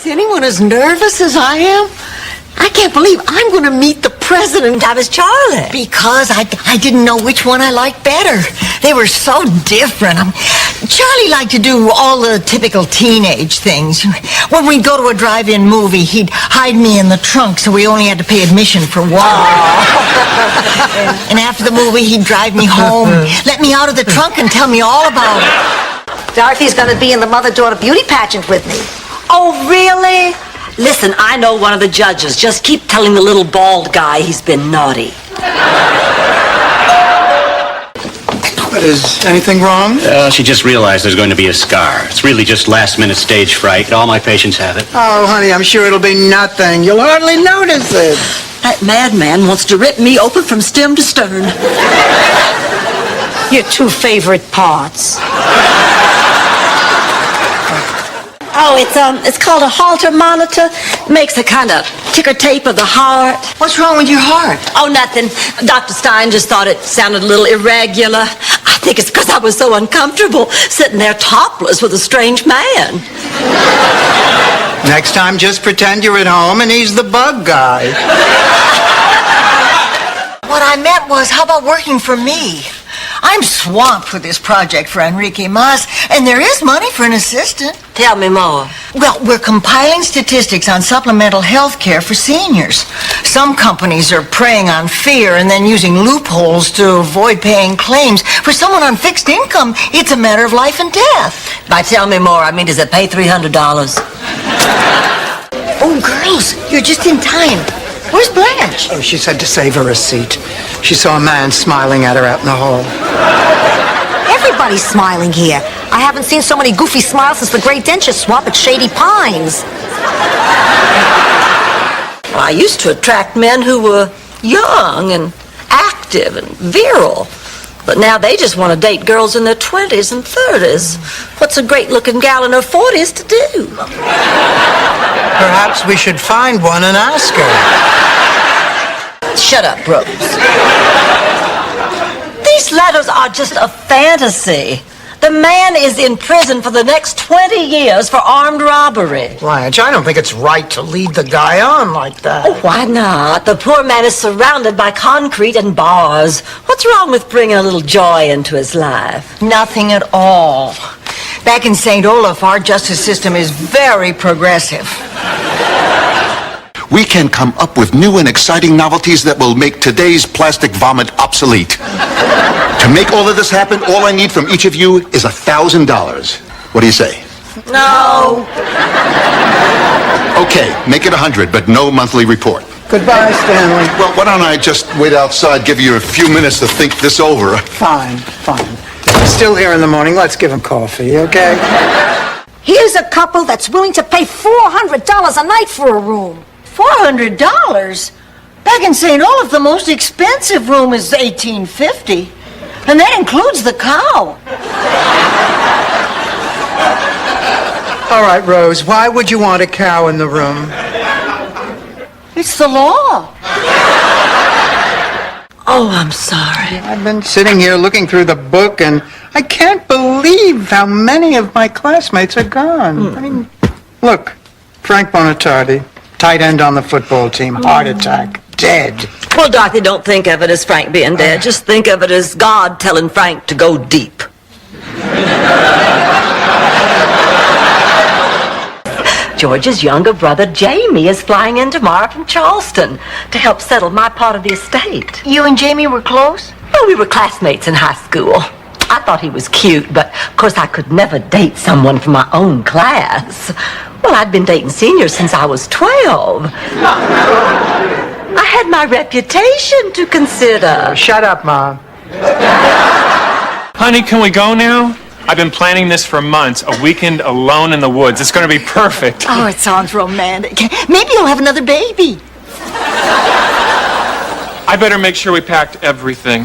Is anyone as nervous as I am? I can't believe I'm going to meet the president. I was Charlie. Because I didn't know which one I liked better. They were so different. Charlie liked to do all the typical teenage things. When we'd go to a drive-in movie, he'd hide me in the trunk so we only had to pay admission for water. And after the movie, he'd drive me home, let me out of the trunk and tell me all about it. Dorothy's going to be in the mother-daughter beauty pageant with me. Oh, really? Listen, I know one of the judges. Just keep telling the little bald guy he's been naughty. But is anything wrong? She just realized there's going to be a scar. It's really just last-minute stage fright. All my patients have it. Oh, honey, I'm sure it'll be nothing. You'll hardly notice it. That madman wants to rip me open from stem to stern. Your two favorite parts. Oh, it's called a Holter monitor. Makes a kind of ticker tape of the heart. What's wrong with your heart? Oh, nothing. Dr. Stein just thought it sounded a little irregular. I think it's because I was so uncomfortable sitting there topless with a strange man. Next time, just pretend you're at home and he's the bug guy. What I meant was, how about working for me? I'm swamped with this project for Enrique Mas, and there is money for an assistant. Tell me more. Well, we're compiling statistics on supplemental health care for seniors. Some companies are preying on fear and then using loopholes to avoid paying claims. For someone on fixed income, it's a matter of life and death. By tell me more, I mean, does it pay $300? Oh, girls, you're just in time. Where's Blanche? Oh, she said to save her a seat. She saw a man smiling at her out in the hall. Everybody's smiling here. I haven't seen so many goofy smiles since the great dentist swap at Shady Pines. Well, I used to attract men who were young and active and virile. But now they just want to date girls in their 20s and 30s. What's a great-looking gal in her 40s to do? Perhaps we should find one and ask her. Shut up, Rose. These letters are just a fantasy. The man is in prison for the next 20 years for armed robbery. Blanche, I don't think it's right to lead the guy on like that. Oh, why not? The poor man is surrounded by concrete and bars. What's wrong with bringing a little joy into his life? Nothing at all. Back in St. Olaf, our justice system is very progressive. We can come up with new and exciting novelties that will make today's plastic vomit obsolete. To make all of this happen, all I need from each of you is $1,000. What do you say? No. Okay, make it 100, but no monthly report. Goodbye, Stanley. Well, why don't I just wait outside, give you a few minutes to think this over? Fine. He's still here in the morning. Let's give him coffee, okay? Here's a couple that's willing to pay $400 a night for a room. $400? Back in St. Olaf, the most expensive room is $1,850. And that includes the cow. All right, Rose, why would you want a cow in the room? It's the law. Oh, I'm sorry. I've been sitting here looking through the book, and I can't believe how many of my classmates are gone. I mean, look, Frank Bonatardi, tight end on the football team, heart attack, dead. Well, Dorothy, don't think of it as Frank being dead. Just think of it as God telling Frank to go deep. George's younger brother, Jamie, is flying in tomorrow from Charleston to help settle my part of the estate. You and Jamie were close? Well, we were classmates in high school. I thought he was cute, but of course I could never date someone from my own class. Well, I'd been dating seniors since I was 12. I had my reputation to consider. Shut up, Mom. Honey, can we go now? I've been planning this for months. A weekend alone in the woods. It's going to be perfect. Oh, it sounds romantic. Maybe you'll have another baby. I better make sure we packed everything.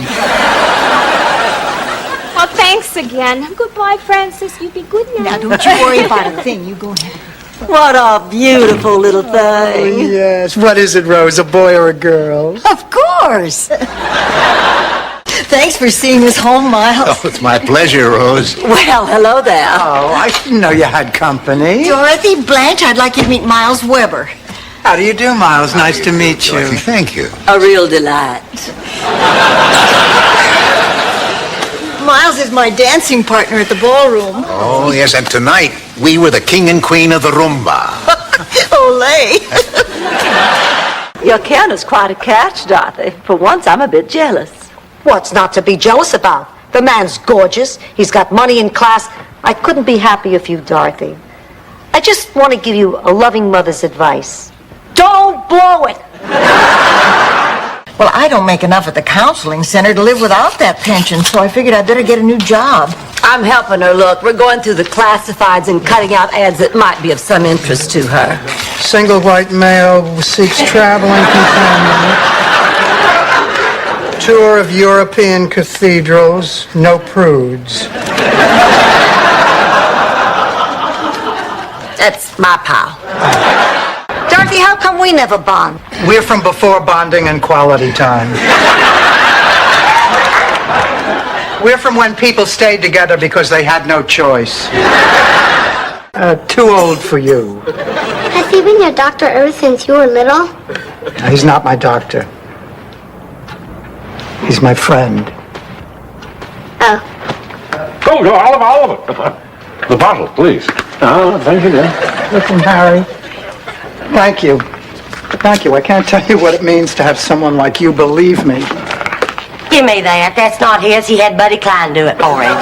Well, thanks again. Goodbye, Francis. You be good now. Now, don't you worry about a thing. You go ahead. What a beautiful little thing. Yes, what is it, Rose, a boy or a girl? Of course. Thanks for seeing us home, Miles. Oh, it's my pleasure, Rose. Well, hello there. Oh, I didn't know you had company. Dorothy, Blanche, I'd like you to meet Miles Weber. How do you do, Miles? Nice to meet you. Dorothy, thank you. A real delight. Miles is my dancing partner at the ballroom. Oh, yes, and tonight, we were the king and queen of the rumba. Olay. Your Ken is quite a catch, Dorothy. For once, I'm a bit jealous. What's not to be jealous about? The man's gorgeous. He's got money and class. I couldn't be happier for you, Dorothy. I just want to give you a loving mother's advice. Don't blow it! Well, I don't make enough at the counseling center to live without that pension, so I figured I'd better get a new job. I'm helping her look. We're going through the classifieds and cutting out ads that might be of some interest to her. Single white male seeks traveling companion. Tour of European cathedrals. No prudes. That's my pal. Dorothy, how come we never bond? We're from before bonding and quality time. We're from when people stayed together because they had no choice. Too old for you. Has he been your doctor ever since you were little? He's not my doctor. He's my friend. Oh. Oh, no, all of it. The bottle, please. Thank you, dear. Listen, Harry. Thank you. Thank you. I can't tell you what it means to have someone like you believe me. Give me that. That's not his. He had Buddy Klein do it for him.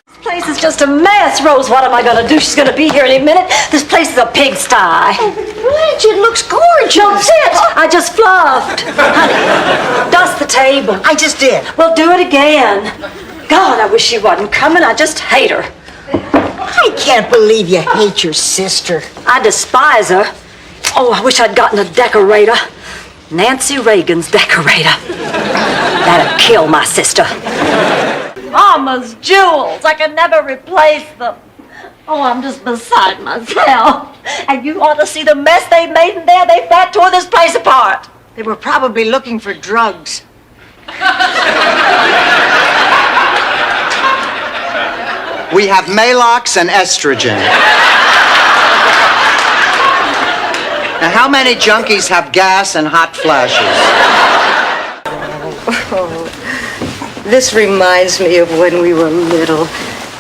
This place is just a mess, Rose. What am I going to do? She's going to be here any minute. This place is a pigsty. Blanche, it looks gorgeous. Don't sit. I just fluffed. Honey, dust the table. I just did. Well, do it again. God, I wish she wasn't coming. I just hate her. I can't believe you hate your sister. I despise her. Oh, I wish I'd gotten a decorator. Nancy Reagan's decorator. That'd kill my sister. Mama's jewels. I can never replace them. Oh, I'm just beside myself. And you ought to see the mess they made in there. They fat tore this place apart. They were probably looking for drugs. We have Malox and estrogen. Now, how many junkies have gas and hot flashes? This reminds me of when we were little,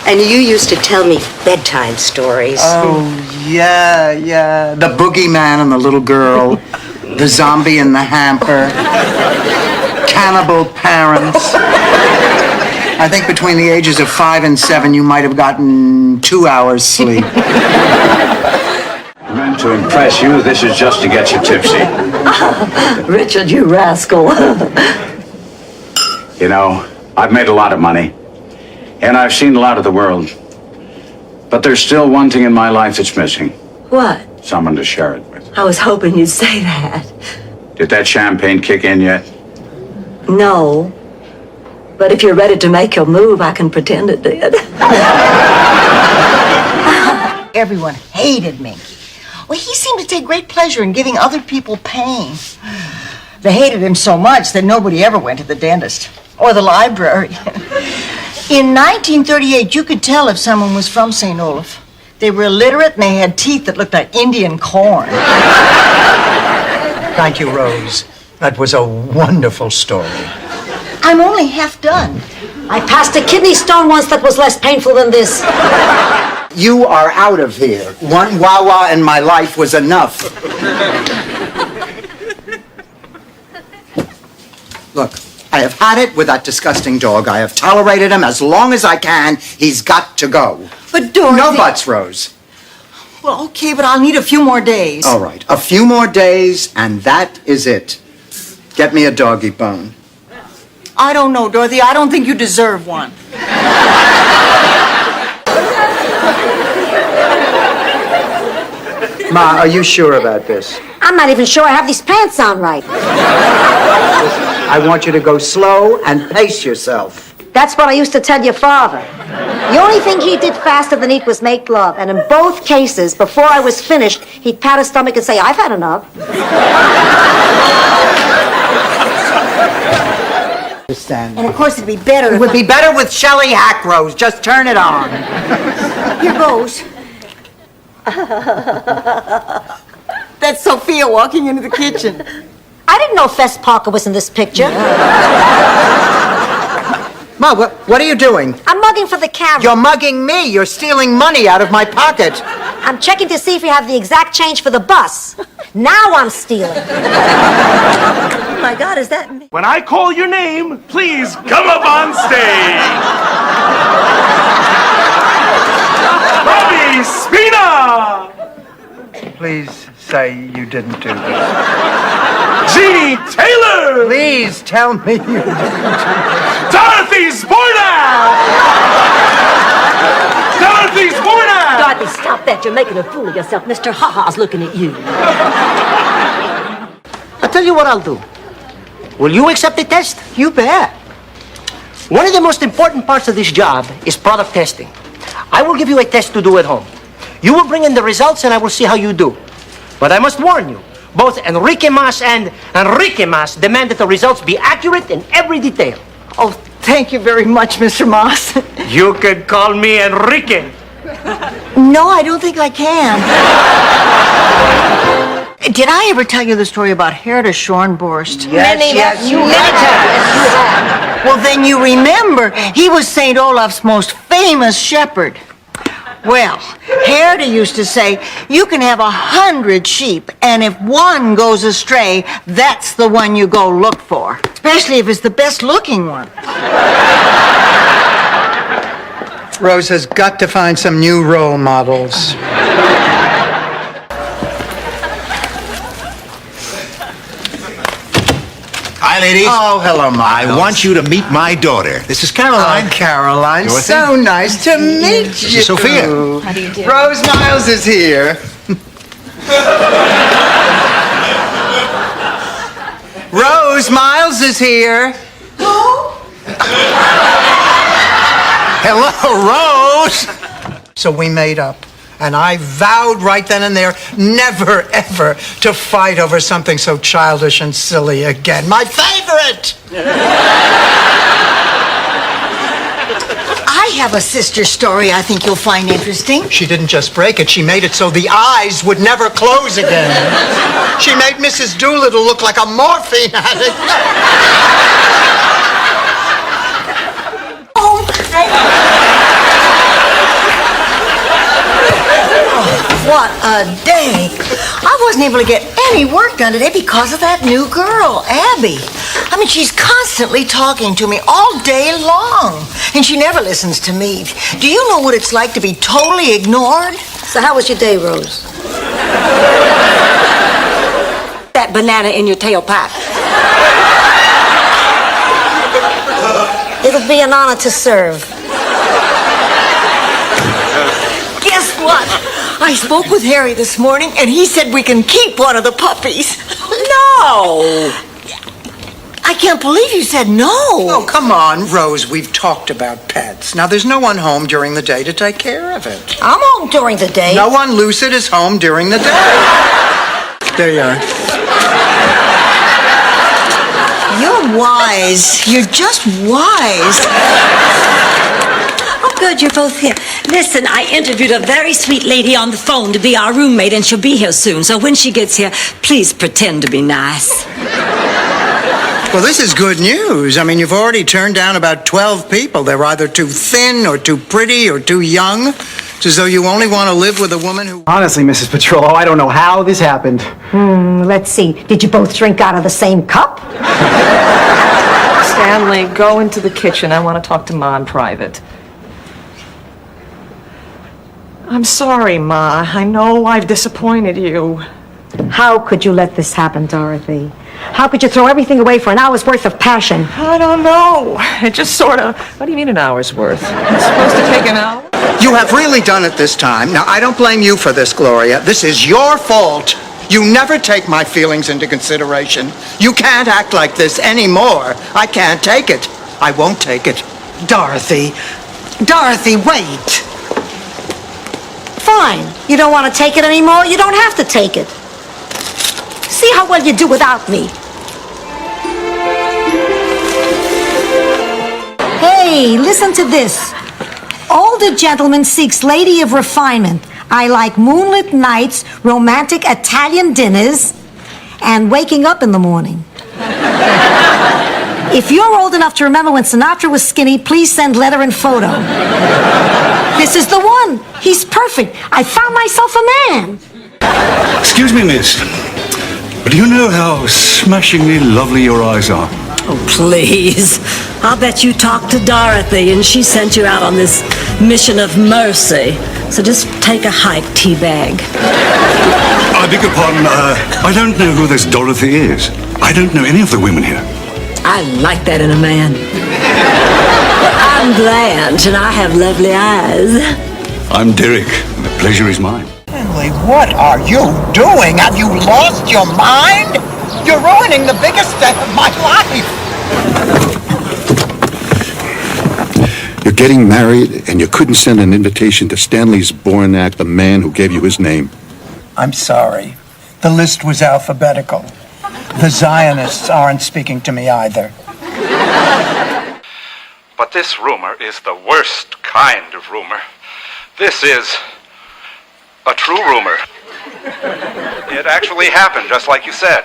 and you used to tell me bedtime stories. Oh, yeah. The boogeyman and the little girl. The zombie in the hamper. Cannibal parents. I think between the ages of 5 and 7, you might have gotten 2 hours sleep. Meant to impress you. This is just to get you tipsy. Richard, you rascal. You know, I've made a lot of money, and I've seen a lot of the world. But there's still one thing in my life that's missing. What? Someone to share it with. I was hoping you'd say that. Did that champagne kick in yet? No. But if you're ready to make your move, I can pretend it did. Everyone hated Minky. Well, he seemed to take great pleasure in giving other people pain. They hated him so much that nobody ever went to the dentist or the library. In 1938, you could tell if someone was from St. Olaf. They were illiterate and they had teeth that looked like Indian corn. Thank you, Rose. That was a wonderful story. I'm only half done. I passed a kidney stone once that was less painful than this. You are out of here. One Wawa in my life was enough. Look, I have had it with that disgusting dog. I have tolerated him as long as I can. He's got to go. But Dorothy... No buts, Rose. Well, okay, but I'll need a few more days. All right, a few more days, and that is it. Get me a doggy bone. I don't know, Dorothy. I don't think you deserve one. Ma, are you sure about this? I'm not even sure I have these pants on right. I want you to go slow and pace yourself. That's what I used to tell your father. The only thing he did faster than eat was make love. And in both cases, before I was finished, he'd pat his stomach and say, I've had enough. understand. And of course it'd be better It if would be better with Shelley Hackrose. Just turn it on. Here goes. That's Sophia walking into the kitchen. I didn't know Fess Parker was in this picture. Ma, what are you doing? I'm mugging for the camera. You're mugging me. You're stealing money out of my pocket. I'm checking to see if you have the exact change for the bus. Now I'm stealing. Oh my God, is that me? When I call your name, please come up on stage. Bobby Spina! Please say you didn't do this. Jeannie Taylor! Please tell me you didn't do this. Dorothy Spornak! Dorothy Spornak! Dorothy, stop that. You're making a fool of yourself. Mr. Ha-Ha's looking at you. I'll tell you what I'll do. Will you accept the test? You bet. One of the most important parts of this job is product testing. I will give you a test to do at home. You will bring in the results and I will see how you do. But I must warn you, both Enrique Mas and Enrique Mas demand that the results be accurate in every detail. Oh, thank you very much, Mr. Moss. You can call me Enrique. No, I don't think I can. Did I ever tell you the story about Herta Schornborst? Yes, you have. Well, then you remember, he was St. Olaf's most famous shepherd. Well, Herta used to say, you can have 100 sheep, and if one goes astray, that's the one you go look for. Especially if it's the best-looking one. Rose has got to find some new role models. Hi, ladies. Oh, hello, I Miles. want you to meet my daughter. This is Caroline. Oh, Caroline, Dorothy? so nice to meet This you. is Sophia. How do you do? Rose Miles is here. Rose Miles is here. Hello, Rose. So we made up. And I vowed right then and there never, ever to fight over something so childish and silly again. My favorite! I have a sister story I think you'll find interesting. She didn't just break it, she made it so the eyes would never close again. She made Mrs. Doolittle look like a morphine addict. What a day. I wasn't able to get any work done today because of that new girl, Abby. I mean, she's constantly talking to me all day long, and she never listens to me. Do you know what it's like to be totally ignored? So how was your day, Rose? That banana in your tailpipe. It'll be an honor to serve. Guess what? I spoke with Harry this morning, and he said we can keep one of the puppies. No! I can't believe you said no. Oh, come on, Rose. We've talked about pets. Now, there's no one home during the day to take care of it. I'm home during the day. No one lucid is home during the day. There you are. You're wise. You're just wise. Oh, good, you're both here. Listen, I interviewed a very sweet lady on the phone to be our roommate, and she'll be here soon. So when she gets here, please pretend to be nice. Well, this is good news. I mean, you've already turned down about 12 people. They're either too thin or too pretty or too young. It's as though you only want to live with a woman who... Honestly, Mrs. Petrollo, I don't know how this happened. Let's see. Did you both drink out of the same cup? Stanley, go into the kitchen. I want to talk to Ma in private. I'm sorry, Ma. I know I've disappointed you. How could you let this happen, Dorothy? How could you throw everything away for an hour's worth of passion? I don't know. It just sort of... What do you mean an hour's worth? It's supposed to take an hour? You have really done it this time. Now, I don't blame you for this, Gloria. This is your fault. You never take my feelings into consideration. You can't act like this anymore. I can't take it. I won't take it. Dorothy. Dorothy, wait. Fine. You don't want to take it anymore? You don't have to take it. See how well you do without me. Hey, listen to this. Older gentleman seeks lady of refinement. I like moonlit nights, romantic Italian dinners, and waking up in the morning. If you're old enough to remember when Sinatra was skinny, please send letter and photo. This is the one. He's perfect. I found myself a man. Excuse me, miss. But do you know how smashingly lovely your eyes are? Oh, please. I'll bet you talked to Dorothy and she sent you out on this mission of mercy. So just take a hike, teabag. I beg your pardon, I don't know who this Dorothy is. I don't know any of the women here. I like that in a man. I'm Blanche and I have lovely eyes. I'm Derek, and the pleasure is mine. Stanley, what are you doing? Have you lost your mind? You're ruining the biggest day of my life. You're getting married, and you couldn't send an invitation to Stanley's Bornak, the man who gave you his name. I'm sorry. The list was alphabetical. The Zionists aren't speaking to me either. But this rumor is the worst kind of rumor. This is a true rumor. It actually happened, just like you said.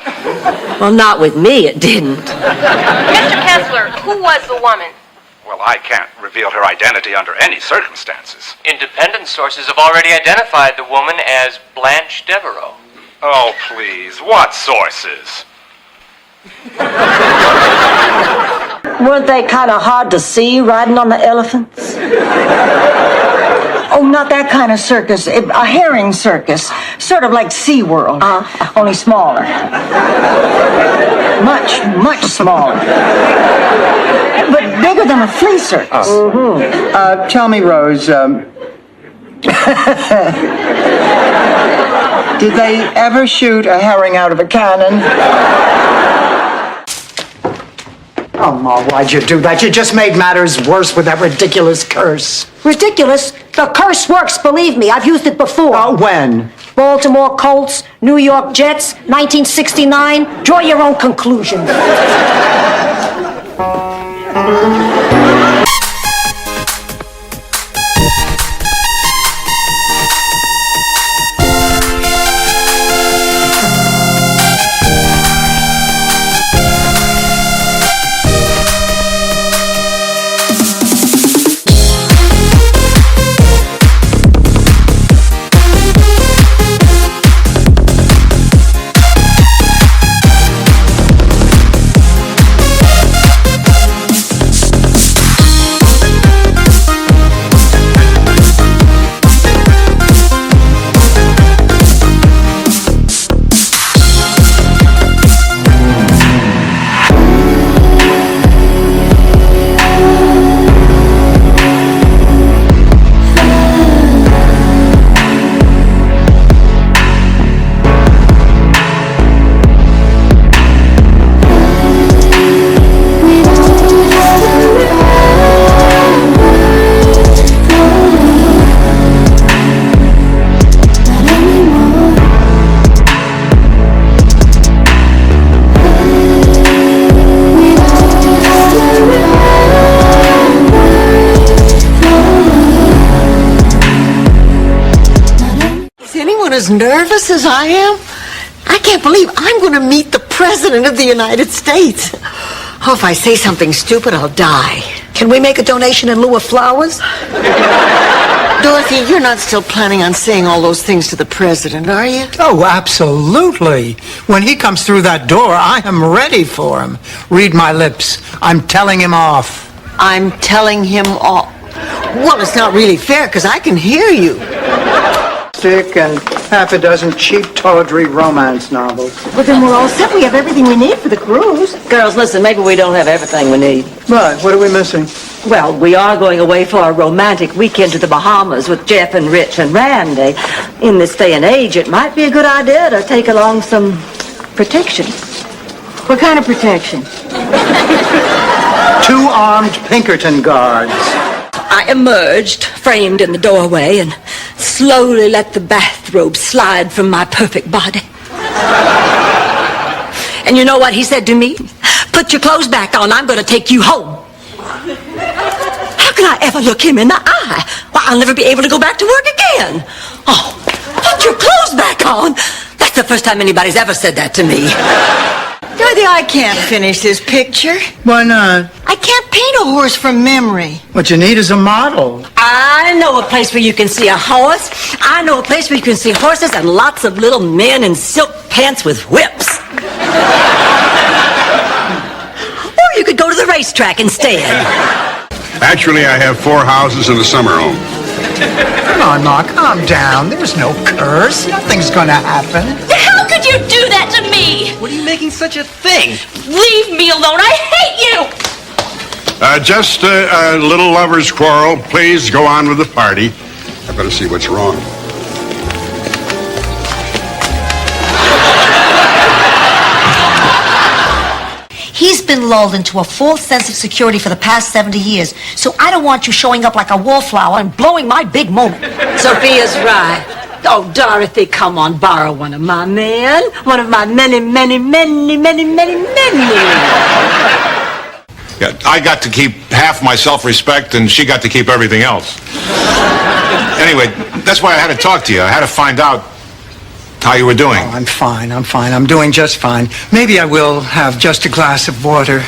Well, not with me, it didn't. Mr. Kessler, who was the woman? Well, I can't reveal her identity under any circumstances. Independent sources have already identified the woman as Blanche Devereaux. Oh, please, what sources? Weren't they kind of hard to see riding on the elephants? Oh, not that kind of circus. A herring circus. Sort of like SeaWorld. Only smaller. Much, much smaller. But bigger than a flea circus. Tell me, Rose, did they ever shoot a herring out of a cannon? Oh, Ma, why'd you do that? You just made matters worse with that ridiculous curse. Ridiculous? The curse works, believe me. I've used it before. Oh, when? Baltimore Colts, New York Jets, 1969. Draw your own conclusion. As nervous as I am? I can't believe I'm going to meet the President of the United States. Oh, if I say something stupid, I'll die. Can we make a donation in lieu of flowers? Dorothy, you're not still planning on saying all those things to the President, are you? Oh, absolutely. When he comes through that door, I am ready for him. Read my lips. I'm telling him off. I'm telling him off. Well, it's not really fair, because I can hear you. And half a dozen cheap tawdry romance novels. But then we're all set. We have everything we need for the cruise. Girls, listen, maybe we don't have everything we need. Right, what are we missing? Well, we are going away for a romantic weekend to the Bahamas with Jeff and Rich and Randy. In this day and age, it might be a good idea to take along some protection. What kind of protection? 2 armed Pinkerton guards. I emerged, framed in the doorway, and slowly let the bathrobe slide from my perfect body. And you know what he said to me? Put your clothes back on. I'm going to take you home. can I ever look him in the eye? Why, I'll never be able to go back to work again. Oh, put your clothes back on. That's the first time anybody's ever said that to me. Dorothy, I can't finish this picture. Why not? I can't paint a horse from memory. What you need is a model. I know a place where you can see a horse. I know a place where you can see horses and lots of little men in silk pants with whips. Or you could go to the racetrack instead. Actually, I have 4 houses and a summer home. Come on, Ma, calm down. There's no curse. Nothing's gonna happen. How could you do that to me? What are you making such a thing? Leave me alone. I hate you. Just a little lover's quarrel. Please go on with the party. I better see what's wrong. He's been lulled into a false sense of security for the past 70 years, so I don't want you showing up like a wallflower and blowing my big moment. Sophia's right. Oh, Dorothy, come on, borrow one of my men. One of my many. Yeah, I got to keep half my self-respect, and she got to keep everything else. Anyway, that's why I had to talk to you. I had to find out how you were doing. Oh, I'm fine. I'm doing just fine. Maybe I will have just a glass of water.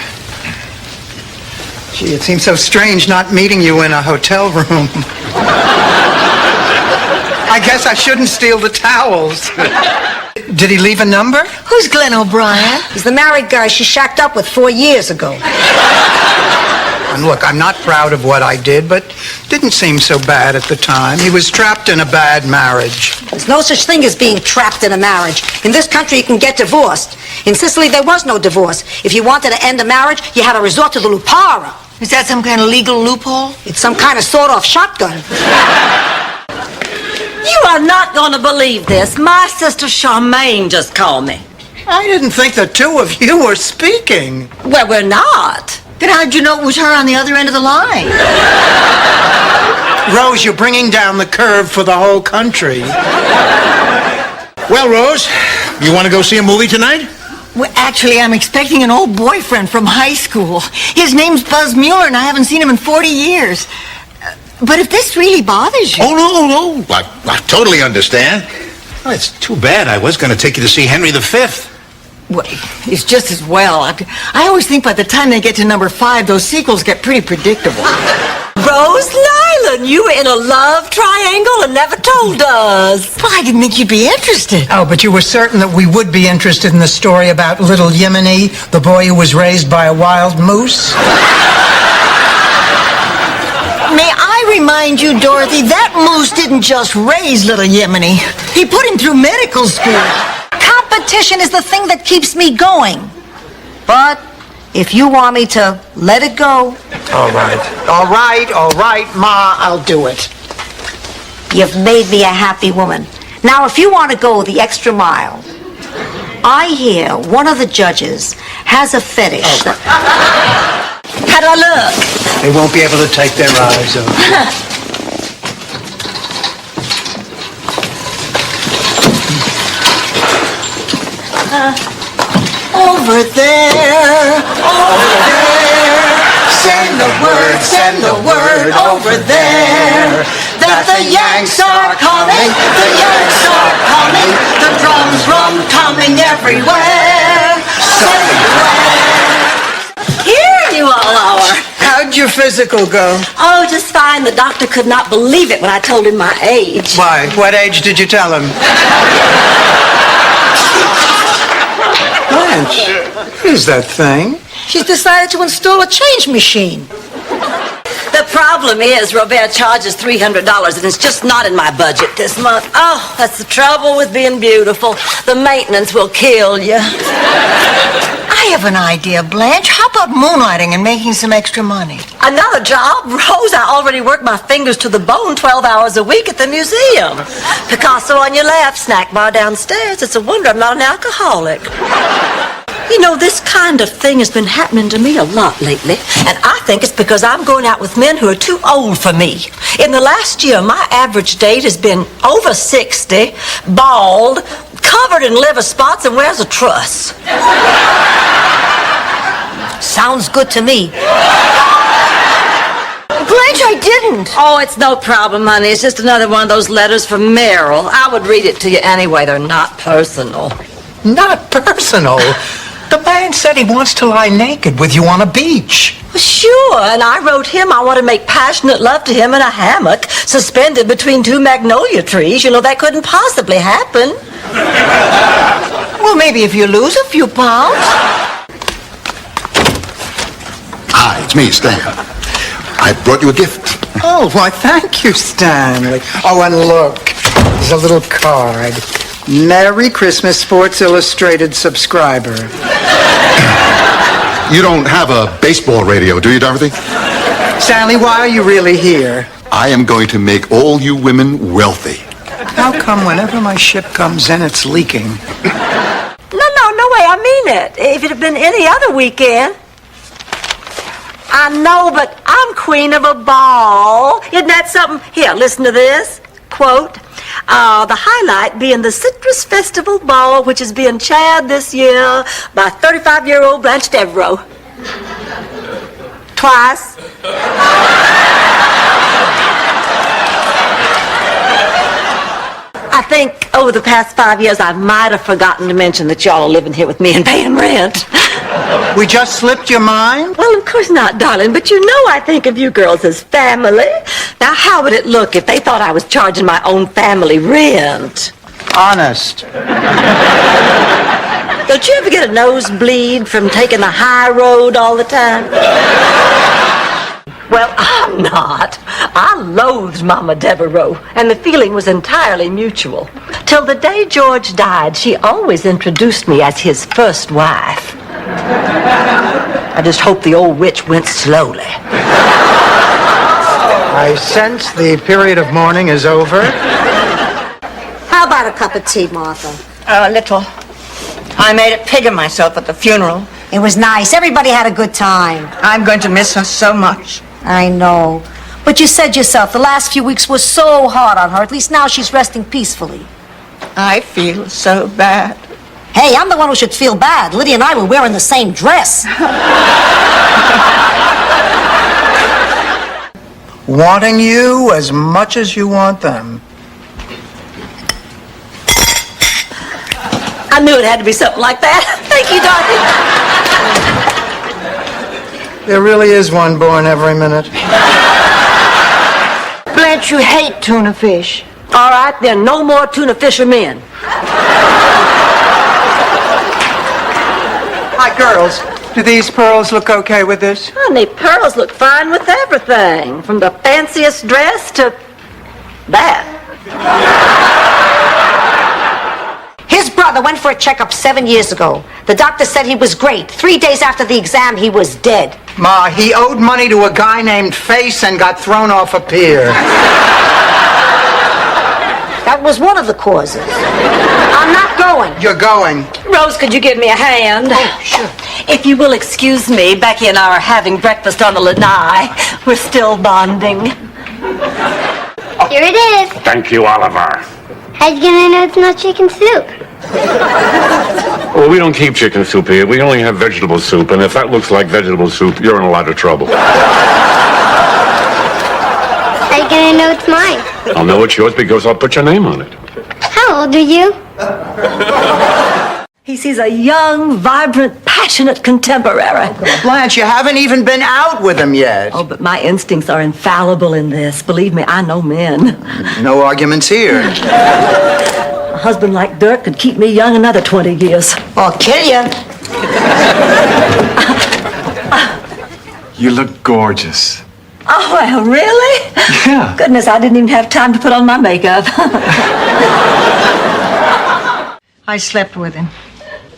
Gee, it seems so strange not meeting you in a hotel room. I guess I shouldn't steal the towels. Did he leave a number? Who's Glenn O'Brien? He's the married guy she shacked up with 4 years ago. And look, I'm not proud of what I did, but didn't seem so bad at the time. He was trapped in a bad marriage. There's no such thing as being trapped in a marriage. In this country, you can get divorced. In Sicily, there was no divorce. If you wanted to end a marriage, you had to resort to the lupara. Is that some kind of legal loophole? It's some kind of sawed-off shotgun. You are not going to believe this. My sister Charmaine just called me. I didn't think the two of you were speaking. Well, we're not. Then how'd you know it was her on the other end of the line? Rose, you're bringing down the curve for the whole country. Well, Rose, you want to go see a movie tonight? Well, actually, I'm expecting an old boyfriend from high school. His name's Buzz Mueller, and I haven't seen him in 40 years. But if this really bothers you... Oh, no. I totally understand. Well, it's too bad. I was going to take you to see Henry V. Well, it's just as well. I always think by the time they get to number 5, those sequels get pretty predictable. Rose Nyland, you were in a love triangle and never told us. Well, I didn't think you'd be interested. Oh, but you were certain that we would be interested in the story about little Yemeni, the boy who was raised by a wild moose? May I remind you, Dorothy, that moose didn't just raise little Yemeni. He put him through medical school. Competition is the thing that keeps me going. But if you want me to let it go... All right, Ma, I'll do it. You've made me a happy woman. Now, if you want to go the extra mile, I hear one of the judges has a fetish. How do I look? They won't be able to take their eyes off. Over there, send the word over there, that the Yanks are coming, the drums coming everywhere, Here you all are. How'd your physical go? Oh, just fine. The doctor could not believe it when I told him my age. Why? What age did you tell him? Blanche, what is that thing? She's decided to install a change machine. The problem is Robert charges $300 and it's just not in my budget this month. Oh, that's the trouble with being beautiful. The maintenance will kill you. I have an idea, Blanche. How about moonlighting and making some extra money? Another job? Rose, I already work my fingers to the bone 12 hours a week at the museum. Picasso on your left, snack bar downstairs. It's a wonder I'm not an alcoholic. You know, this kind of thing has been happening to me a lot lately, and I think it's because I'm going out with men who are too old for me. In the last year, my average date has been over 60, bald, covered in liver spots, and wears a truss. Sounds good to me. Blanche, I didn't. Oh, it's no problem, honey. It's just another one of those letters from Meryl. I would read it to you anyway. They're not personal. Not personal. The man said he wants to lie naked with you on a beach. Well, sure, and I wrote him I want to make passionate love to him in a hammock, suspended between two magnolia trees. You know, that couldn't possibly happen. Well, maybe if you lose a few pounds. Hi, it's me, Stan. I brought you a gift. Oh, why, thank you, Stanley. Oh, and look, there's a little card. Merry Christmas, Sports Illustrated subscriber. You don't have a baseball radio, do you, Dorothy? Stanley, why are you really here? I am going to make all you women wealthy. How come whenever my ship comes in, it's leaking? No way, I mean it. If it had been any other weekend. I know, but I'm queen of a ball. Isn't that something? Here, listen to this. Quote, the highlight being the Citrus Festival Ball, which is being chaired this year by 35-year-old Blanche Devereaux. Twice. I think over the past 5 years, I might have forgotten to mention that y'all are living here with me and paying rent. We just slipped your mind? Well, of course not, darling, but you know I think of you girls as family. Now, how would it look if they thought I was charging my own family rent? Honest. Don't you ever get a nosebleed from taking the high road all the time? Well, I'm not. I loathed Mama Devereaux, and the feeling was entirely mutual. Till the day George died, she always introduced me as his first wife. I just hope the old witch went slowly. I sense the period of mourning is over. How about a cup of tea, Martha? A little. I made a pig of myself at the funeral. It was nice. Everybody had a good time. I'm going to miss her so much. I know. But you said yourself, the last few weeks were so hard on her. At least now she's resting peacefully. I feel so bad. Hey, I'm the one who should feel bad. Lydia and I were wearing the same dress. Wanting you as much as you want them. I knew it had to be something like that. Thank you, Dorothy. There really is one born every minute. Blanche, you hate tuna fish. All right, then no more tuna fishermen. Hi, girls. Do these pearls look okay with this? Honey, pearls look fine with everything, from the fanciest dress to that. His brother went for a checkup 7 years ago. The doctor said he was great. 3 days after the exam, he was dead. Ma, he owed money to a guy named Face and got thrown off a pier. That was one of the causes. I'm not going. You're going. Rose, could you give me a hand? Oh, sure. If you will excuse me, Becky and I are having breakfast on the lanai. We're still bonding. Here it is. Thank you, Oliver. How'd you gonna know it's not chicken soup? Well, we don't keep chicken soup here. We only have vegetable soup, and if that looks like vegetable soup, you're in a lot of trouble. How you gonna know it's mine? I'll know it's yours because I'll put your name on it. How old are you? He sees a young, vibrant, passionate contemporary. Blanche, you haven't even been out with him yet. Oh, but my instincts are infallible in this. Believe me, I know men. No arguments here. A husband like Dirk could keep me young another 20 years. Or kill you. You look gorgeous. Oh, well, really? Yeah. Goodness, I didn't even have time to put on my makeup. I slept with him.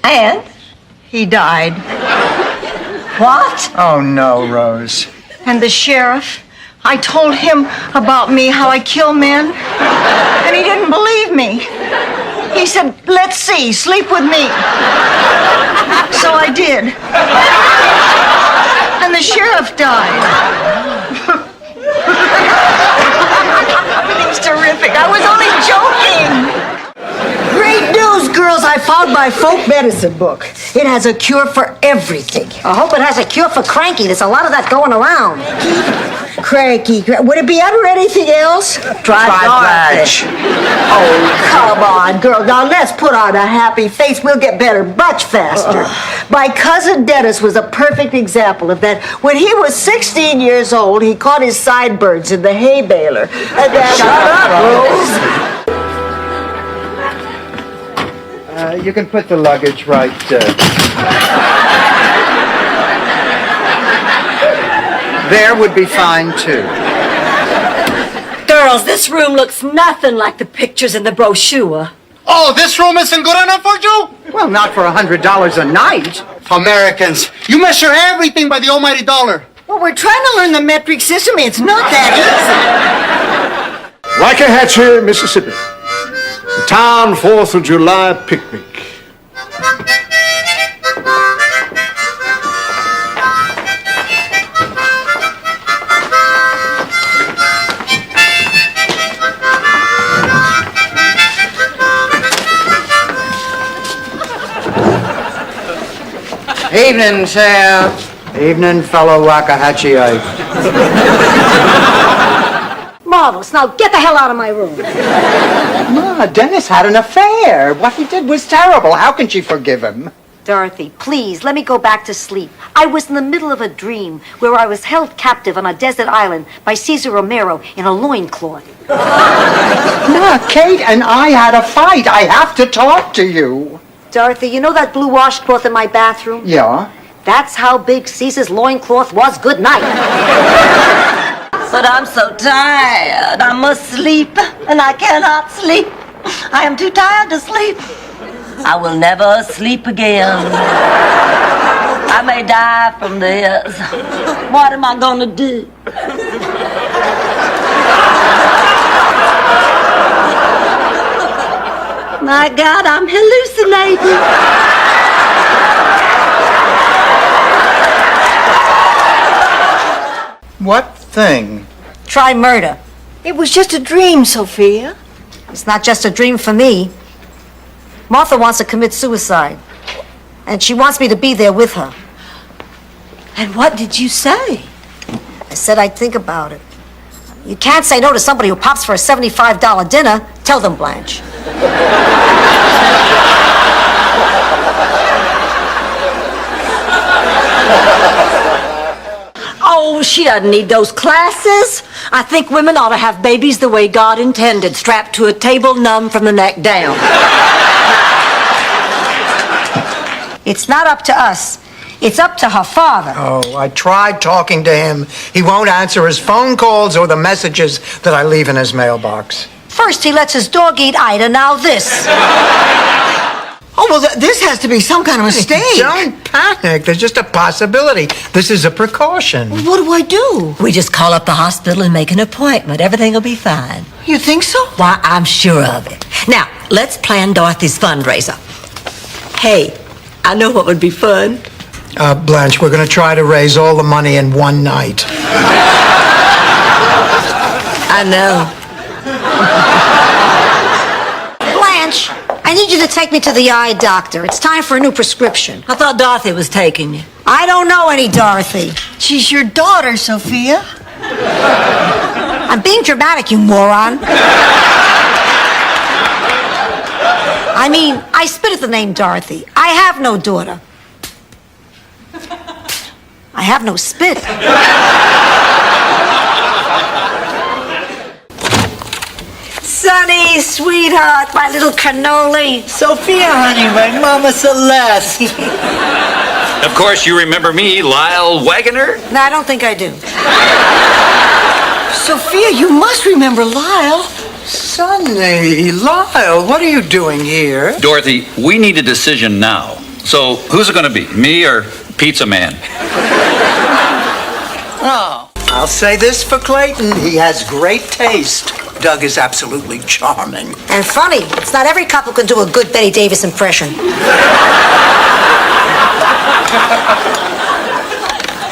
And? He died. What? Oh, no, Rose. And the sheriff, I told him about me, how I kill men, and he didn't believe me. He said, let's see, sleep with me. So I did. And the sheriff died. Everything's terrific. I was only joking. Great news, girl. Girls, I found my folk medicine book. It has a cure for everything. I hope it has a cure for cranky. There's a lot of that going around. Cranky. Would it be under anything else? Try Blanche. Oh, come on, girl. Now let's put on a happy face. We'll get better much faster. My cousin Dennis was a perfect example of that. When he was 16 years old, he caught his sideburns in the hay baler. And then, shut up, Rose. You can put the luggage right. There would be fine, too. Girls, this room looks nothing like the pictures in the brochure. Oh, this room isn't good enough for you? Well, not for $100 a night. Americans, you measure everything by the almighty dollar. Well, we're trying to learn the metric system. It's not that easy. Waxahachie, Mississippi. The town 4th of July picnic. Evening, Sam. Evening, fellow Waxahachie. Marvelous. Now get the hell out of my room. Ma, Dennis had an affair. What he did was terrible. How can she forgive him? Dorothy, please, let me go back to sleep. I was in the middle of a dream where I was held captive on a desert island by Cesar Romero in a loincloth. Ma, Kate and I had a fight. I have to talk to you. Dorothy, you know that blue washcloth in my bathroom? Yeah? That's how big Caesar's loincloth was. Good night. But I'm so tired. I must sleep, and I cannot sleep. I am too tired to sleep. I will never sleep again. I may die from this. What am I gonna do? My God, I'm hallucinating. What thing? Try murder. It was just a dream, Sophia. It's not just a dream for me. Martha wants to commit suicide. And she wants me to be there with her. And what did you say? I said I'd think about it. You can't say no to somebody who pops for a $75 dinner. Tell them, Blanche. Oh, she doesn't need those classes. I think women ought to have babies the way God intended, strapped to a table numb from the neck down. It's not up to us. It's up to her father. Oh, I tried talking to him. He won't answer his phone calls or the messages that I leave in his mailbox. First he lets his dog eat Ida, now this. Oh, well, this has to be some kind of mistake. Don't panic. There's just a possibility. This is a precaution. What do I do? We just call up the hospital and make an appointment. Everything will be fine. You think so? Why, I'm sure of it. Now, let's plan Dorothy's fundraiser. Hey, I know what would be fun. Blanche, we're going to try to raise all the money in one night. I know. Blanche, I need you to take me to the eye doctor. It's time for a new prescription. I thought Dorothy was taking you. I don't know any Dorothy. She's your daughter, Sophia. I'm being dramatic, you moron. I mean, I spit at the name Dorothy. I have no daughter. I have no spit. Sonny, sweetheart, my little cannoli. Sophia, honey, my Mama Celeste. Of course, you remember me, Lyle Wagoner? No, I don't think I do. Sophia, you must remember Lyle. Sonny, Lyle, what are you doing here? Dorothy, we need a decision now. So, who's it going to be, me or Pizza Man? Oh. I'll say this for Clayton. He has great taste. Doug is absolutely charming. And funny. It's not every couple can do a good Betty Davis impression.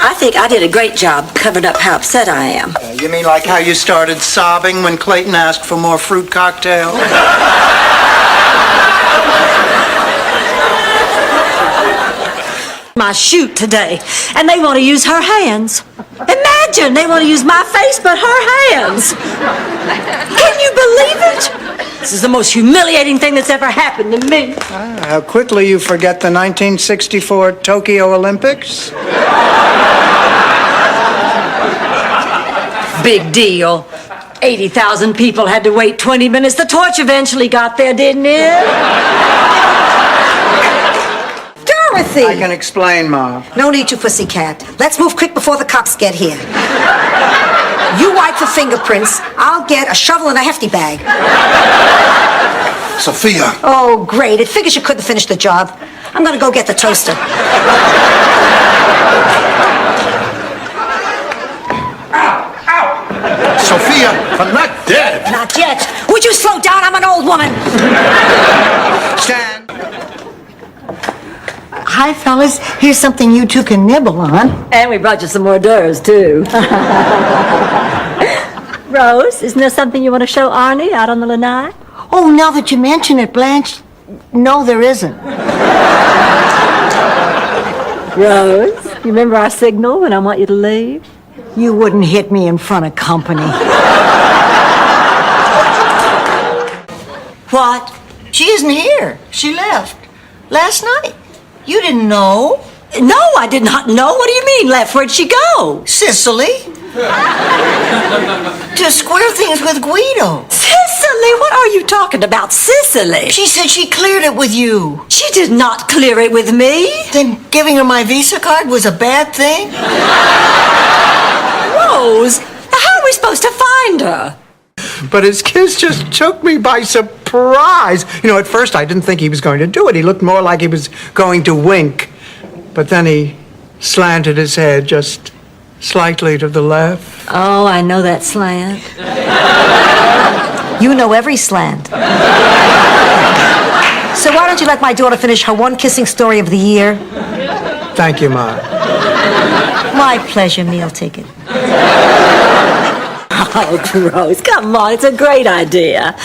I think I did a great job covering up how upset I am. You mean like how you started sobbing when Clayton asked for more fruit cocktail? my shoot today, and they want to use her hands. Imagine, they want to use my face, but her hands. Can you believe it? This is the most humiliating thing that's ever happened to me. How quickly you forget the 1964 Tokyo Olympics. Big deal. 80,000 people had to wait 20 minutes. The torch eventually got there, didn't it? Dorothy! I can explain, Ma. No need to, pussycat. Let's move quick before the cops get here. You wipe for fingerprints. I'll get a shovel and a hefty bag. Sophia. Oh, great. It figures you couldn't finish the job. I'm gonna go get the toaster. Sophia, I'm not dead. Not yet. Would you slow down? I'm an old woman. Stand. Hi, fellas. Here's something you two can nibble on. And we brought you some hors d'oeuvres, too. Rose, isn't there something you want to show Arnie out on the lanai? Oh, now that you mention it, Blanche, no, there isn't. Rose, you remember our signal when I want you to leave? You wouldn't hit me in front of company. What? She isn't here. She left last night. You didn't know? No, I did not know. What do you mean, left? Where'd she go? Sicily. To square things with Guido. Sicily? What are you talking about, Sicily? She said she cleared it with you. She did not clear it with me. Then giving her my Visa card was a bad thing? Rose, how are we supposed to find her? But his kiss just took me by surprise. You know, at first I didn't think he was going to do it. He looked more like he was going to wink. But then he slanted his head just slightly to the left. Oh, I know that slant. You know every slant. So why don't you let my daughter finish her one kissing story of the year? Thank you, Ma. My pleasure, meal ticket. Oh, Rose, come on, it's a great idea.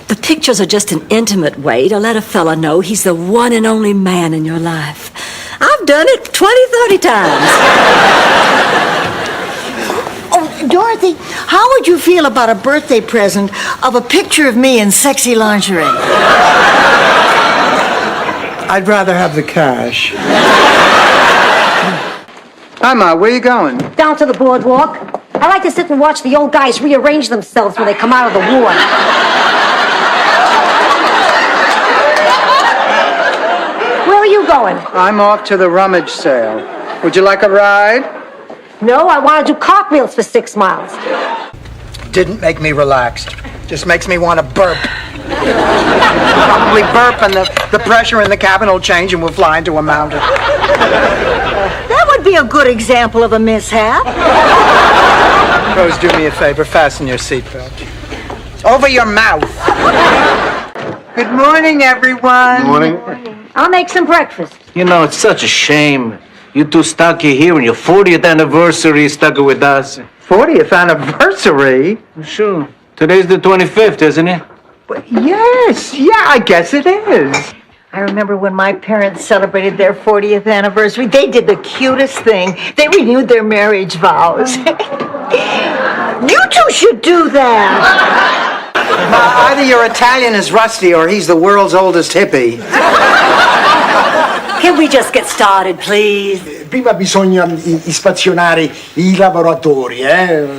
The pictures are just an intimate way to let a fella know he's the one and only man in your life. I've done it 20, 30 times. Oh, Dorothy, how would you feel about a birthday present of a picture of me in sexy lingerie? I'd rather have the cash. Hi, Ma, where you going? Down to the boardwalk. I like to sit and watch the old guys rearrange themselves when they come out of the war. Where are you going? I'm off to the rummage sale. Would you like a ride? No, I want to do cartwheels for 6 miles. Didn't make me relaxed. Just makes me want to burp. Probably burp and the pressure in the cabin will change and we'll fly into a mountain. That would be a good example of a mishap. Rose, do me a favor. Fasten your seatbelt. Over your mouth. Good morning, everyone. Good morning. I'll make some breakfast. You know, it's such a shame. You two stuck here on your 40th anniversary, stuck with us. 40th anniversary? Sure. Today's the 25th, isn't it? Yes, I guess it is. I remember when my parents celebrated their 40th anniversary. They did the cutest thing. They renewed their marriage vows. You two should do that. Either you're Italian as Rusty or he's the world's oldest hippie. Can we just get started, please? Prima bisogna ispazionare I lavoratori,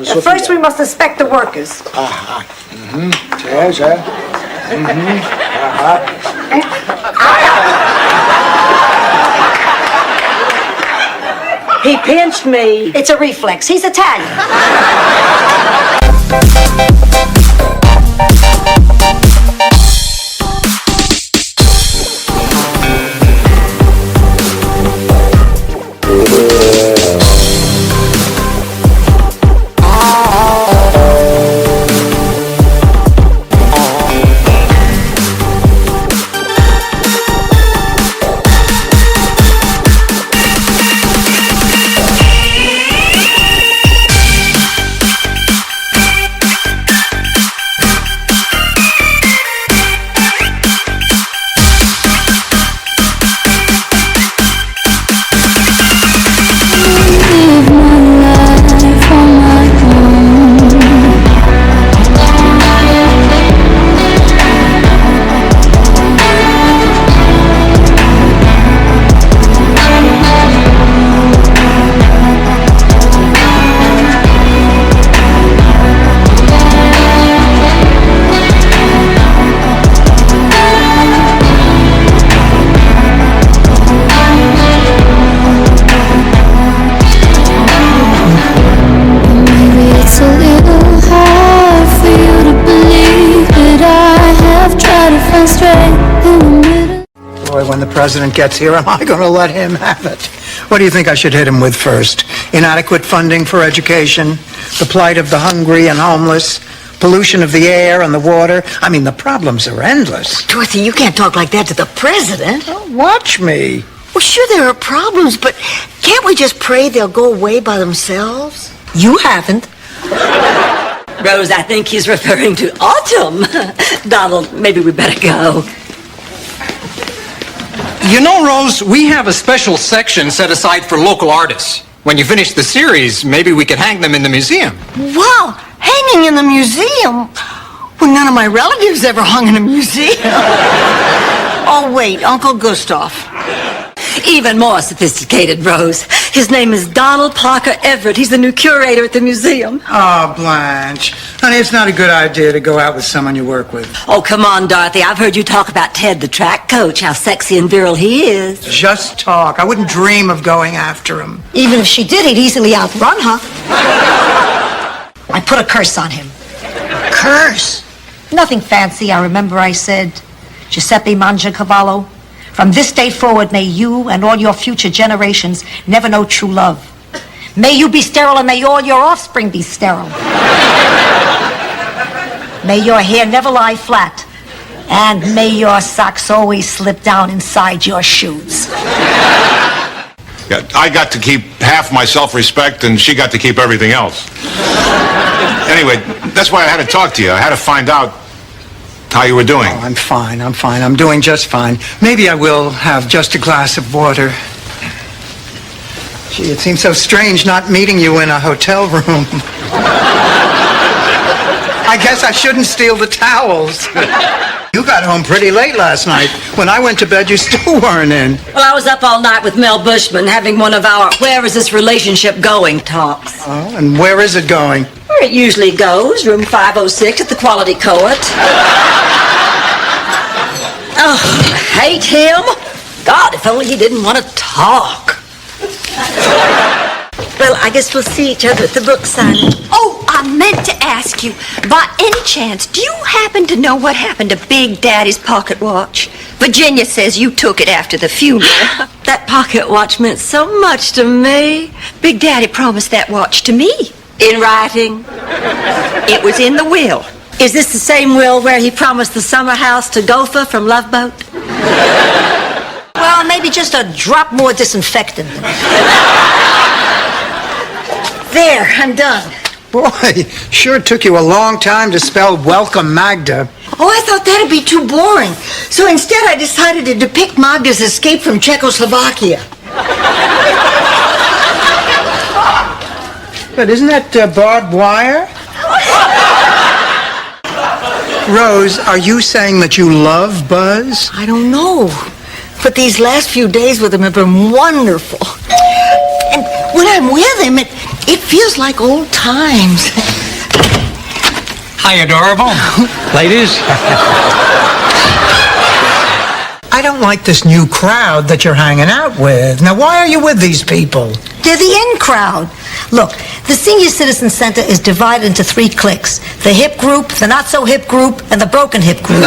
Sofia. First we must inspect the workers. C'è. He pinched me. It's a reflex. He's Italian. president gets here, am I going to let him have it? What do you think I should hit him with first? Inadequate funding for education, the plight of the hungry and homeless, pollution of the air and the water. I mean, the problems are endless. Dorothy, you can't talk like that to the president. Oh, watch me. Well, sure, there are problems, but can't we just pray they'll go away by themselves? You haven't. Rose, I think he's referring to autumn. Donald, maybe we better go. You know, Rose, we have a special section set aside for local artists. When you finish the series, maybe we could hang them in the museum. Wow, hanging in the museum? Well, none of my relatives ever hung in a museum. Oh, wait, Uncle Gustav. Even more sophisticated, Rose. His name is Donald Parker Everett. He's the new curator at the museum. Oh, Blanche. Honey, it's not a good idea to go out with someone you work with. Oh, come on, Dorothy. I've heard you talk about Ted, the track coach, how sexy and virile he is. Just talk. I wouldn't dream of going after him. Even if she did, he'd easily outrun her. I put a curse on him. Curse? Nothing fancy. I remember I said, Giuseppe Mangiacavallo, from this day forward, may you and all your future generations never know true love. May you be sterile and may all your offspring be sterile. May your hair never lie flat. And may your socks always slip down inside your shoes. Yeah, I got to keep half my self-respect, and she got to keep everything else. Anyway, that's why I had to talk to you. I had to find out how you were doing. Oh, I'm fine. I'm doing just fine. Maybe I will have just a glass of water. Gee, it seems so strange not meeting you in a hotel room. I guess I shouldn't steal the towels. You got home pretty late last night. When I went to bed, you still weren't in. Well, I was up all night with Mel Bushman having one of our where is this relationship going talks. Oh, and where is it going? Where it usually goes, room 506 at the Quality Court. Oh, I hate him. God, if only he didn't want to talk. Well, I guess we'll see each other at the book signing. Oh, I meant to ask you, by any chance, do you happen to know what happened to Big Daddy's pocket watch? Virginia says you took it after the funeral. That pocket watch meant so much to me. Big Daddy promised that watch to me. In writing? It was in the will. Is this the same will where he promised the summer house to Gopher from Love Boat? Well, maybe just a drop more disinfectant. There, I'm done. Boy, sure took you a long time to spell Welcome Magda. Oh, I thought that'd be too boring. So instead I decided to depict Magda's escape from Czechoslovakia. But isn't that barbed wire? Rose, are you saying that you love Buzz? I don't know. But these last few days with him have been wonderful. And when I'm with him, it feels like old times. Hi, adorable. Ladies. I don't like this new crowd that you're hanging out with. Now, why are you with these people? They're the in crowd. Look, the Senior Citizen Center is divided into 3 cliques. The hip group, the not-so-hip group, and the broken hip group.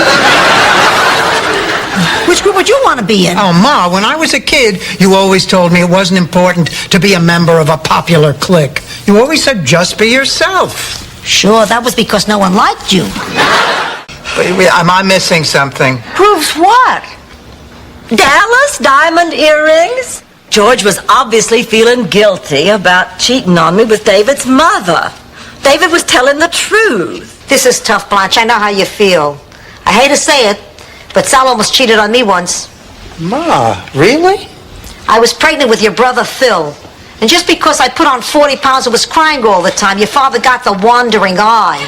Which group would you want to be in? Oh, Ma, when I was a kid, you always told me it wasn't important to be a member of a popular clique. You always said just be yourself. Sure, that was because no one liked you. Am I missing something? Proves what? Dallas diamond earrings? George was obviously feeling guilty about cheating on me with David's mother. David was telling the truth. This is tough, Blanche. I know how you feel. I hate to say it, but Sal almost cheated on me once. Ma, really? I was pregnant with your brother, Phil. And just because I put on 40 pounds and was crying all the time, your father got the wandering eye.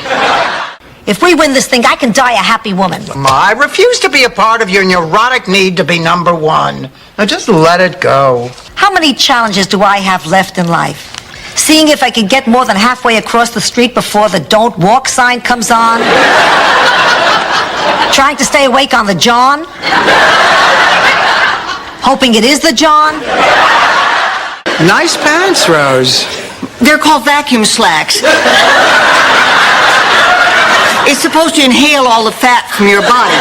If we win this thing, I can die a happy woman. Ma, I refuse to be a part of your neurotic need to be number one. Now just let it go. How many challenges do I have left in life? Seeing if I can get more than halfway across the street before the don't walk sign comes on? Trying to stay awake on the John? Hoping it is the John? Nice pants, Rose. They're called vacuum slacks. It's supposed to inhale all the fat from your body.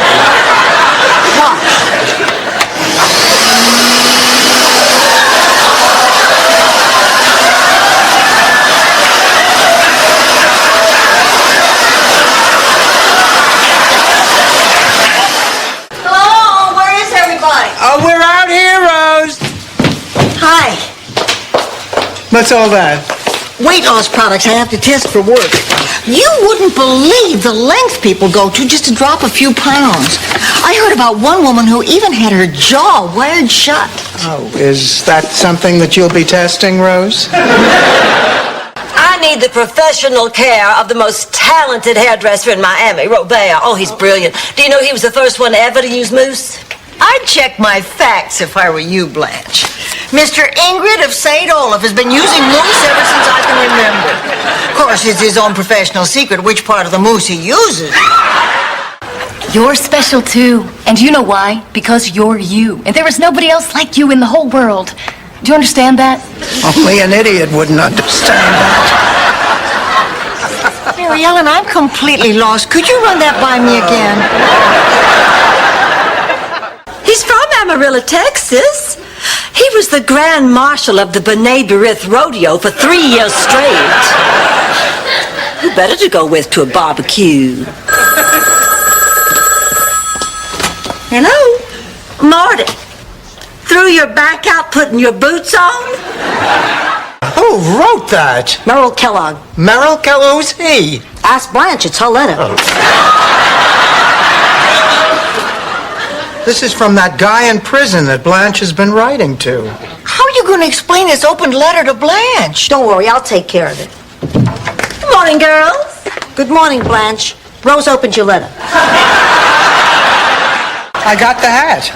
Watch. What's all that? Weight loss products I have to test for work. You wouldn't believe the length people go to just to drop a few pounds. I heard about one woman who even had her jaw wired shut. Oh, is that something that you'll be testing, Rose? I need the professional care of the most talented hairdresser in Miami, Robert. Oh, he's brilliant. Do you know he was the first one ever to use mousse? I'd check my facts if I were you, Blanche. Mr. Ingrid of St. Olaf has been using mousse ever since I can remember. Of course, it's his own professional secret which part of the mousse he uses. You're special too. And you know why? Because you're you. And there is nobody else like you in the whole world. Do you understand that? Only an idiot wouldn't understand that. Mary Ellen, I'm completely lost. Could you run that by me again? He's from Amarillo, Texas. He was the Grand Marshal of the B'nai B'rith Rodeo for 3 years straight. Who better to go with to a barbecue? Hello? Marty. Threw your back out putting your boots on? Who wrote that? Merrill Kellogg. Merrill Kellogg? Who's he? Ask Blanche, it's her letter. This is from that guy in prison that Blanche has been writing to. How are you going to explain this open letter to Blanche? Don't worry, I'll take care of it. Good morning, girls. Good morning, Blanche. Rose opened your letter. I got the hat.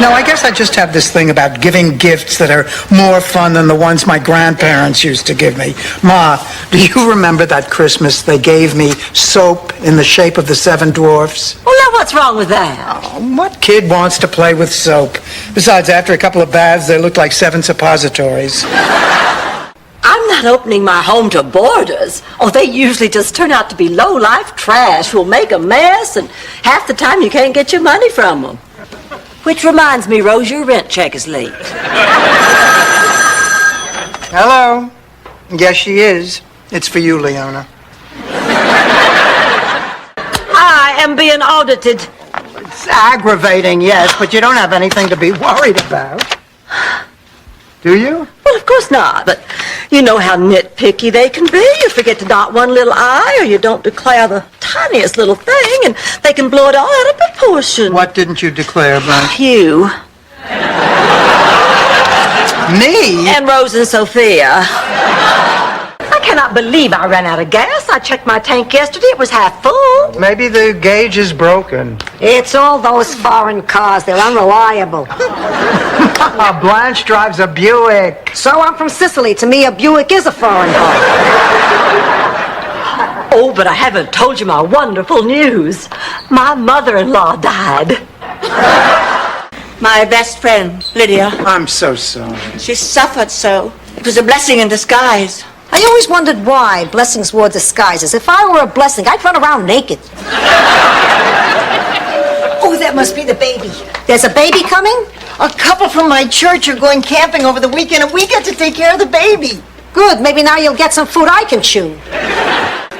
Now, I guess I just have this thing about giving gifts that are more fun than the ones my grandparents used to give me. Ma, do you remember that Christmas they gave me soap in the shape of the 7 dwarfs? Well, now what's wrong with that? Oh, what kid wants to play with soap? Besides, after a couple of baths, they looked like 7 suppositories. I'm not opening my home to boarders. Oh, they usually just turn out to be low-life trash who'll make a mess, and half the time you can't get your money from them. Which reminds me, Rose, your rent check is late. Hello. Yes, she is. It's for you, Leona. I am being audited. It's aggravating, yes, but you don't have anything to be worried about. Do you? Well, of course not, but you know how nitpicky they can be. You forget to dot one little I, or you don't declare the tiniest little thing, and they can blow it all out of proportion. What didn't you declare, Blanche? You. Me? And Rose and Sophia. I cannot believe I ran out of gas. I checked my tank yesterday. It was half full. Maybe the gauge is broken. It's all those foreign cars. They're unreliable. Blanche drives a Buick. So I'm from Sicily. To me, a Buick is a foreign car. Oh, but I haven't told you my wonderful news. My mother-in-law died. My best friend, Lydia. I'm so sorry. She suffered so. It was a blessing in disguise. I always wondered why blessings wore disguises. If I were a blessing, I'd run around naked. Oh, that must be the baby. There's a baby coming? A couple from my church are going camping over the weekend, and we get to take care of the baby. Good. Maybe now you'll get some food I can chew.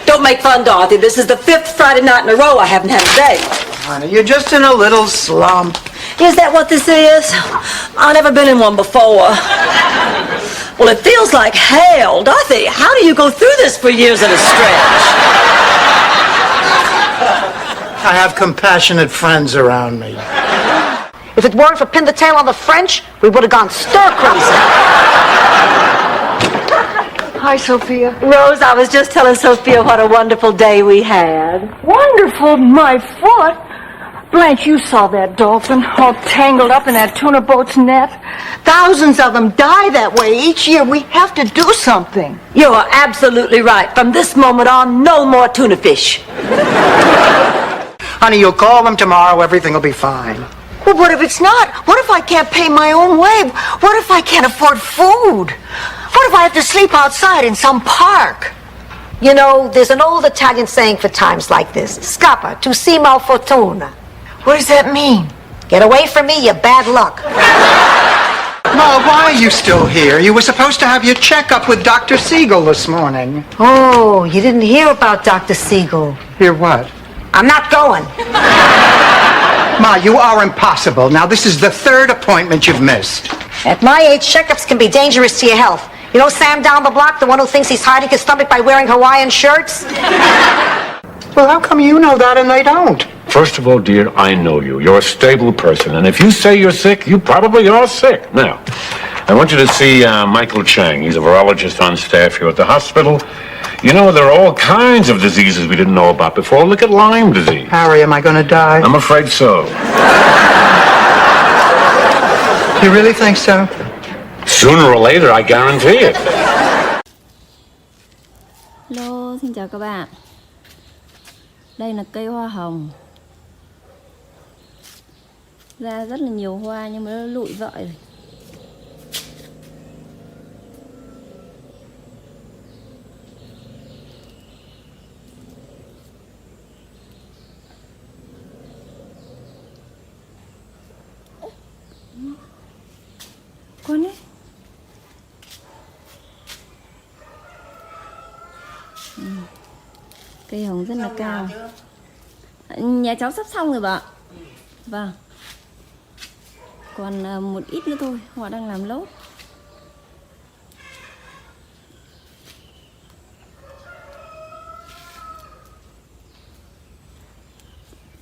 Don't make fun, Dorothy. This is the 5th Friday night in a row I haven't had a date. Honey, you're just in a little slump. Is that what this is? I've never been in one before. Well, it feels like hell. Dorothy, how do you go through this for years at a stretch? I have compassionate friends around me. If it weren't for Pin the Tail on the French, we would have gone stir-crazy. Hi, Sophia. Rose, I was just telling Sophia what a wonderful day we had. Wonderful, my foot. Blanche, you saw that dolphin all tangled up in that tuna boat's net. Thousands of them die that way each year. We have to do something. You are absolutely right. From this moment on, no more tuna fish. Honey, you'll call them tomorrow. Everything will be fine. Well, what if it's not? What if I can't pay my own way? What if I can't afford food? What if I have to sleep outside in some park? You know, there's an old Italian saying for times like this. Scappa, tu sei malfortuna. What does that mean? Get away from me, you're bad luck. Ma, why are you still here? You were supposed to have your checkup with Dr. Siegel this morning. Oh, you didn't hear about Dr. Siegel. Hear what? I'm not going. Ma, you are impossible. Now, this is the 3rd appointment you've missed. At my age, checkups can be dangerous to your health. You know Sam down the block, the one who thinks he's hiding his stomach by wearing Hawaiian shirts? Well, how come you know that and they don't? First of all, dear, I know you. You're a stable person, and if you say you're sick, you probably are sick. Now, I want you to see Michael Chang. He's a virologist on staff here at the hospital. You know, there are all kinds of diseases we didn't know about before. Look at Lyme disease. Harry, am I going to die? I'm afraid so. You really think so? Sooner or later, I guarantee it. Hello, xin chào các bạn. Đây là cây hoa hồng. Ra rất là nhiều hoa nhưng mà nó lụi vợi rồi. Con ấy. Cây hồng rất là cao. Nhà cháu sắp xong rồi bà. Vâng. Còn một ít nữa thôi, họ đang làm lốt.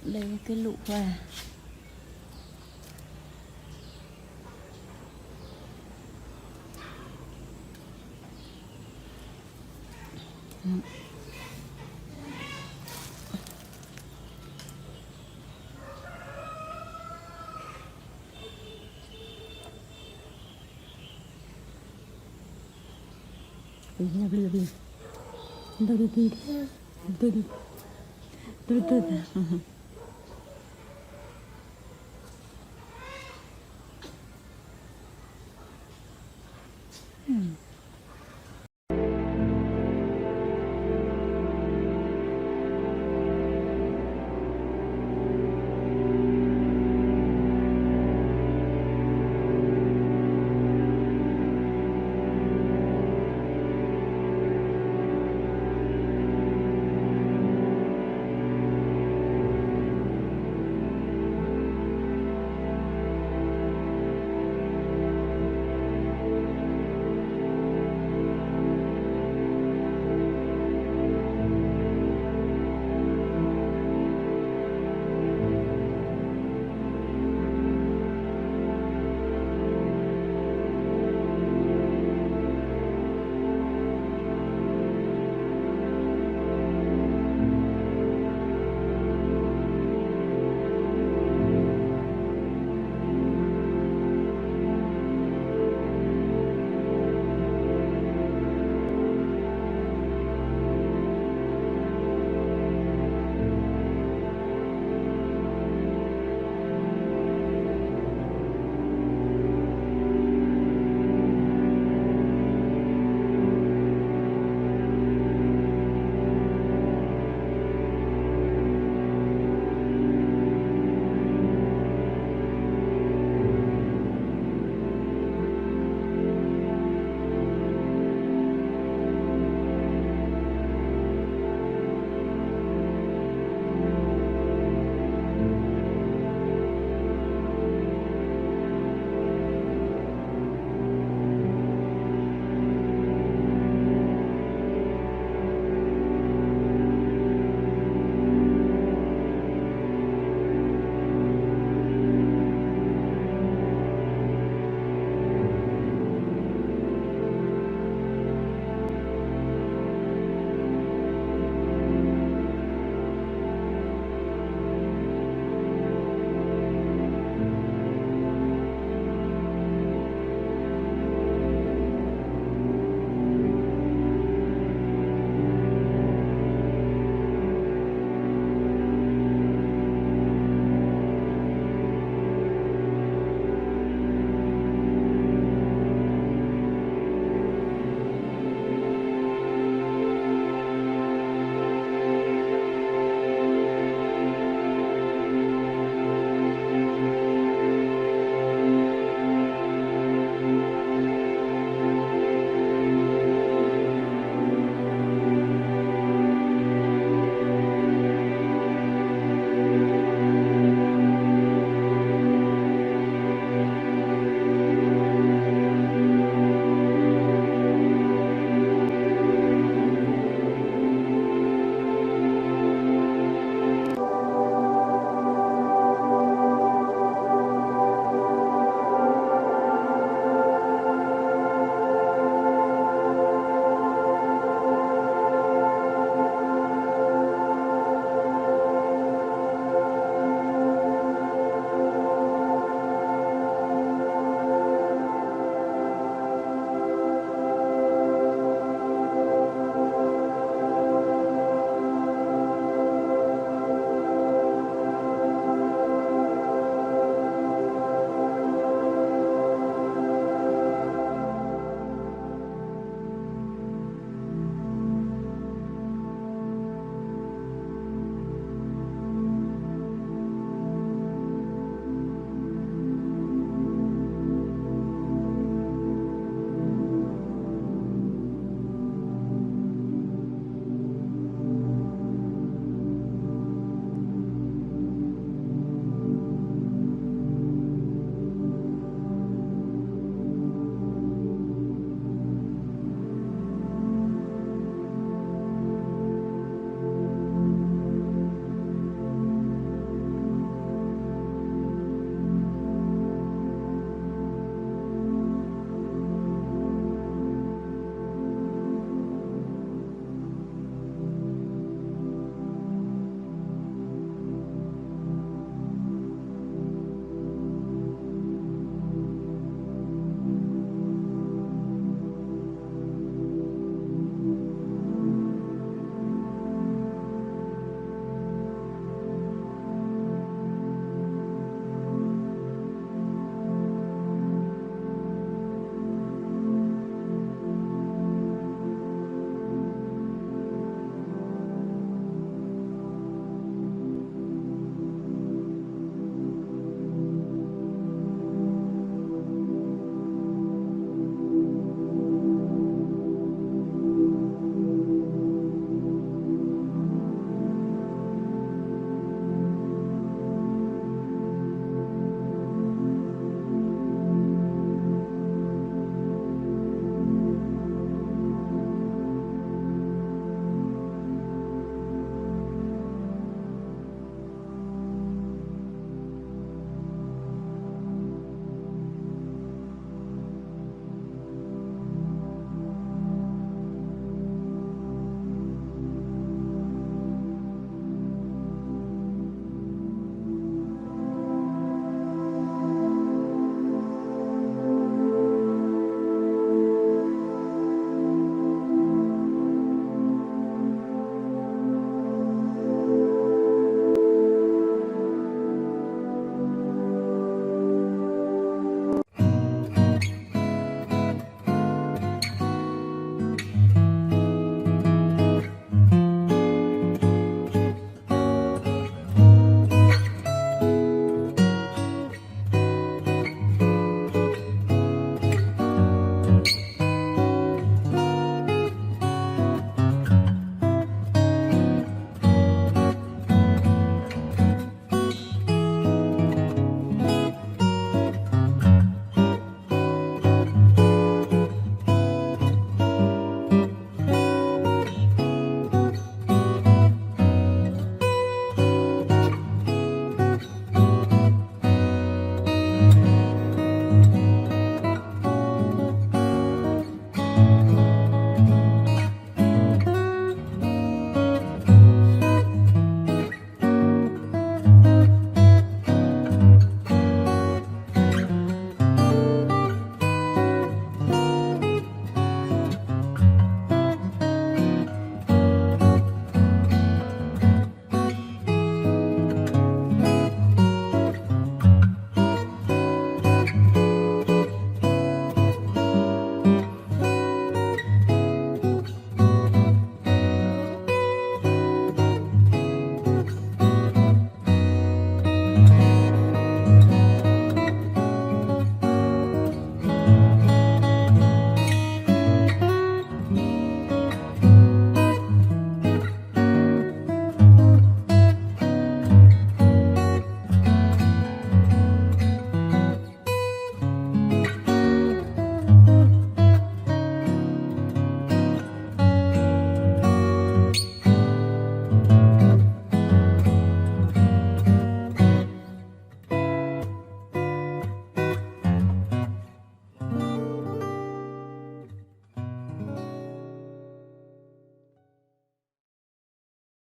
Đây là cái lụ hoa. Hmm.